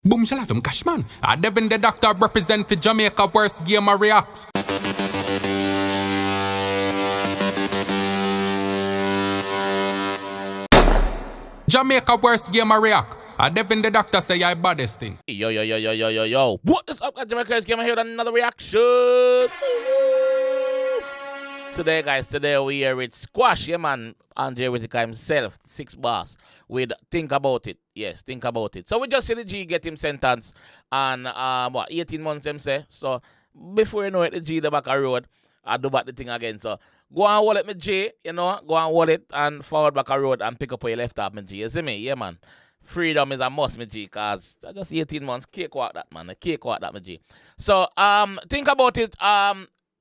Boom, shall have him cash, man. Devin the doctor represent for Jamaica, worst game of reacts. Jamaica, worst game of react. Devin the doctor say I baddest thing. Yo. What is up, guys? Jamaica came here with another reaction. Today, guys, we here with Squash, yeah, man. Andre Whittaker himself, 6 bars, with Think About It. Yes, Think About It. So we just see the G get him sentenced and 18 months, them say. So before you know it, the G the back of road, I do back the thing again. So go and wallet me G, you know, go and wallet and forward back a road and pick up where you left off me G. You see me? Yeah, man. Freedom is a must, me G, cause just 18 months, cakewalk that, man. Cakewalk that, me G. So Think About It,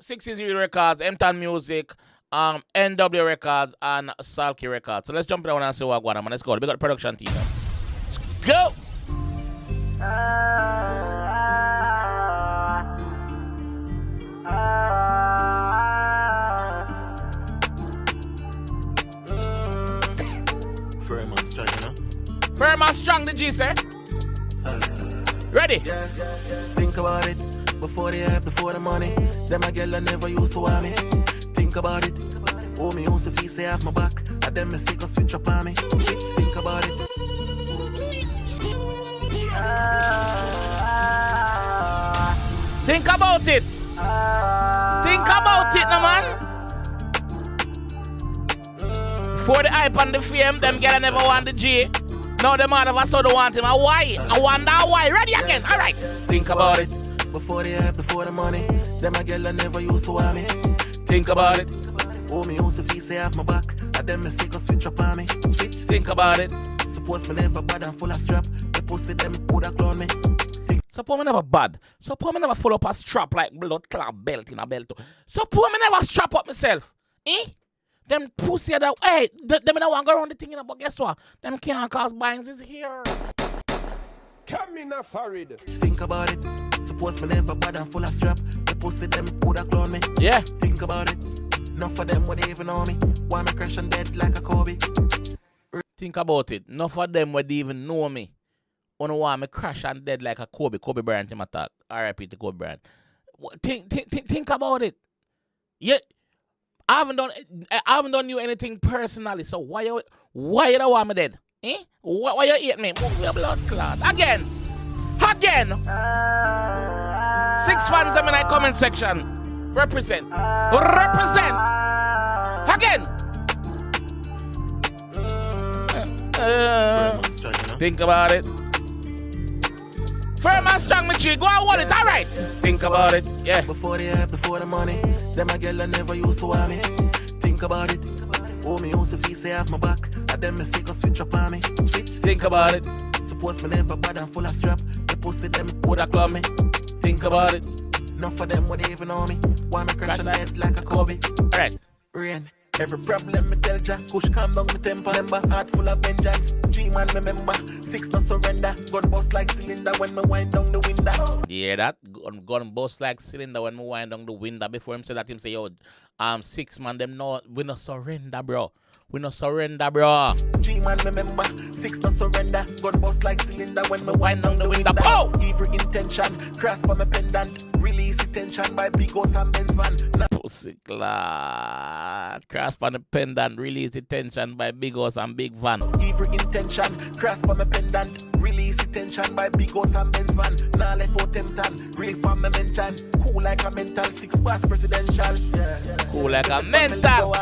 60 Records, M-Town Music, NW Records, and Salky Records. So let's jump down and see what going on, man. Let's go. We got the production team. Let's go! Firm and strong, you know? Firm and strong, the G, sir. Ready? Yeah. Think about it. Before they have the money, them a girl I never used to want me. Think about it. Oh, me used to feel say half my back. And them me sick or switch up on me. Think about it. Think about it. Think about it, no man. Before the hype and the fame, them girl never want the G. Now them all of us so don't want him. Why? I wonder why. Ready again. All right. Think about it. Before they have the money, them a girl I never used to want me. Think about it. Oh, me used to feel say half my back. And them me sick or switch up on me. Think about it. Suppose me never bad and full of strap. The pussy them woulda clone me. Suppose me never bad. Suppose me never full up a strap like blood clot belt in a belt. Suppose me never strap up myself. Them pussy that hey, them don't want to go around the thing, but guess what? Them can't cause binds is here. Come in a Farid. Think about it. Suppose me never bad and full of strap. The pussy them woulda clone me. Yeah. Think about it. None for them would even know me. Why me crash and dead like a Kobe. Think about it. None of them would even know me. Only why me crash and dead like a Kobe. Kobe Bryant him attack. R.I.P. to Kobe Bryant. Think about it. Yeah. I haven't done you anything personally. So why you don't want me dead? Why you hate me? Move your blood clot. Again. 6 fans them in the comment section. Represent. Again. Think about it. Firm and strong, me G. Go and hold it. All right. Think about it. Yeah. Before they have the money, them a girl I never used to want me. Think about it. Oh, me used to feel say half my back. And them me sick or switch up on me. Think about it. Suppose me never bad and full of strap. The pussy them woulda club me. Think about it. None for them would even know me. Why me crash and dead like a Kobe. Alright. Rain. Every problem me tell Jack. Push calm down me temper. Remember heart full of vengeance. G-man remember. 6 no surrender. Gun bust like cylinder when me wind down the window. Yeah, that gun bust like cylinder when me wind down the window. Before him say that, him say, yo, 6 man, them no, we no surrender, bro. We no surrender, bro. G-man remember, 6 no surrender. Gun bust like cylinder when me wind down the window. Oh! Every intention, grasp on my pendant. Release the tension by big house and Benz van. Pussy clot. Grasp on the pendant, release the tension by big house and big van. Every intention, grasp on my pendant. Release the tension by big house and Benz van. Now left for temptan, real from my mention. Cool like a mental, 6 bars presidential. Yeah. Cool like a mental.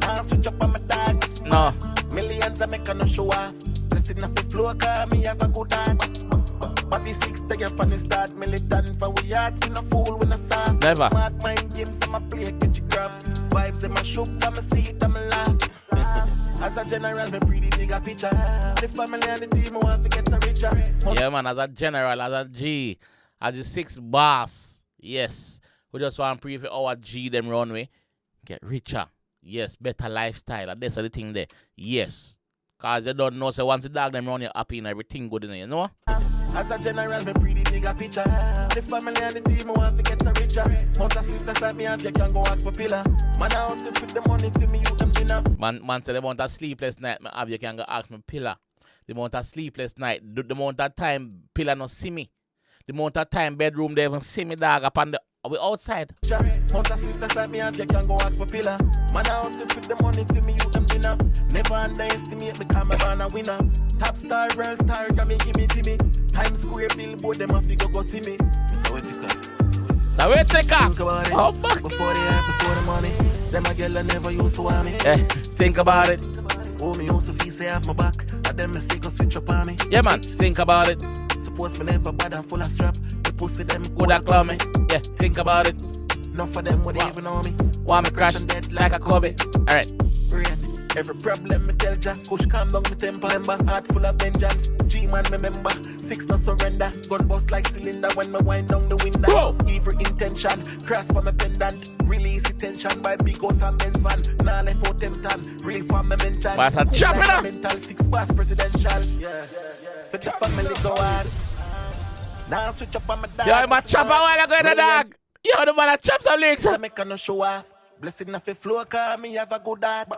I switch up on my dogs. No. Millions I make no show off. Blessing off the floor, cause me have a good heart. But the 6 take you from the start. Militant for we heart, we no fool, we no soft. Never. Mark mind games, I'm a play, get you grab. Vibes in my shook, I'm a see it, I'm a laugh. As a general, me pretty bigger picture. The family and the team, I want to get a richer. Yeah, man, as a general, as a G, as the 6 boss. Yes. We just want to pray for our G, them runway. Get richer. Yes, better lifestyle. That's the thing there. Yes. Because they don't know, so once the dog them run you happy and everything good in it, you know? As a general, me pretty bigger picture. The family and the team, I want to get a richer. Mount a sleepless like me, have you can go ask for pillar. Man, I also fit the money for me, you them dinner. Man say they want a sleepless night, me have you can go ask me pillar. the amount of sleepless night, the amount of time pillar no see me, the amount of time bedroom they even see me dog up on the we outside. Mount of sleepless like me and you can go ask for pillar. Man, I hustle for the money for me, you them dinner. Never underestimate me, come I'm a winner. Top star, real star, can me, give me, Times Square, billboard, them a figure go see me. So what you got? So wait, take Think about it. Oh, fuck. Before the hype, before the money. Them a girl I never used to want me. Think about it. Oh, me used to feel say half my back. And them me see go switch up on me. Yeah, man, think about it. Suppose me never bad and full of strap. The pussy them Would I call me? Yeah, think about it. None for them would even know me. Want me crash like a Kobe. Alright. Every problem me tell Jack, push calm down me temper. Remember, heart full of vengeance. G-man remember, 6 no surrender. Gun bust like cylinder when me wind down the window. Whoa. Evil intention, cross for my pendant. Release the tension by big house and Benz van. Now left out them tan, real for me mention. What's a chop it up? Mental 6 bars presidential. For the family go hard. Now switch up on my dad. Yo, I'm a chop a while ago in the dog. Yo, the man a chop some legs. I make no show off. Blessing off a flow, cause me have a good heart.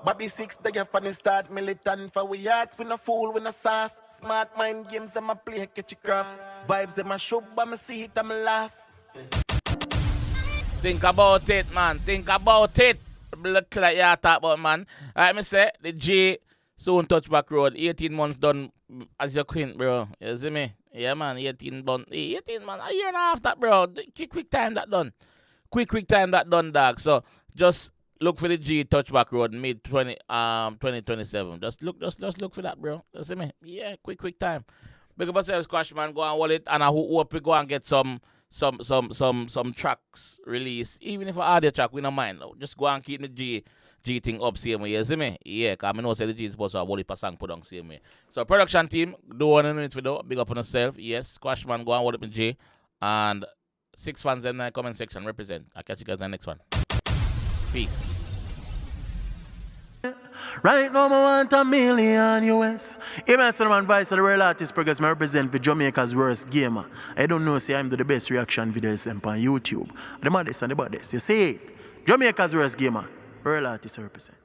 Bobby 6, they get funny start. Militant for we heart, we no fool, we no soft. Smart mind games, I'm a play, catch a craft. Vibes, I'm a show, but me see it, I'm a laugh. Think about it, man. Think about it. Look like you talk about, man. Alright, me say, the G soon touch back road. 18 months done as your queen, bro. You see me? Yeah, man, 18 man, a year and a half that, bro. Quick time that done. Quick time that done, dog. So just look for the G touchback road mid 2027. Just look for that, bro. You see me? Yeah, quick time. Big up yourself, Squash man. Go and wallet, and I hope we go and get some tracks released. Even if I audio track, we don't mind. Just go and keep the G thing up same way. You see me? Yeah, cause I know say the G is supposed to have a song put on same way. So production team, do one minute video. Big up on yourself. Yes, Squash man, go and wallet with G and 6 fans in the comment section represent. I'll catch you guys in the next one. Peace. Right now, I want $1 million US. Even some advice of the real artist progress, I represent for Jamaica's worst gamer. I don't know, say I'm the best reaction videos on YouTube. The maddest and the baddest. You see it? Jamaica's worst gamer. Real artist represent.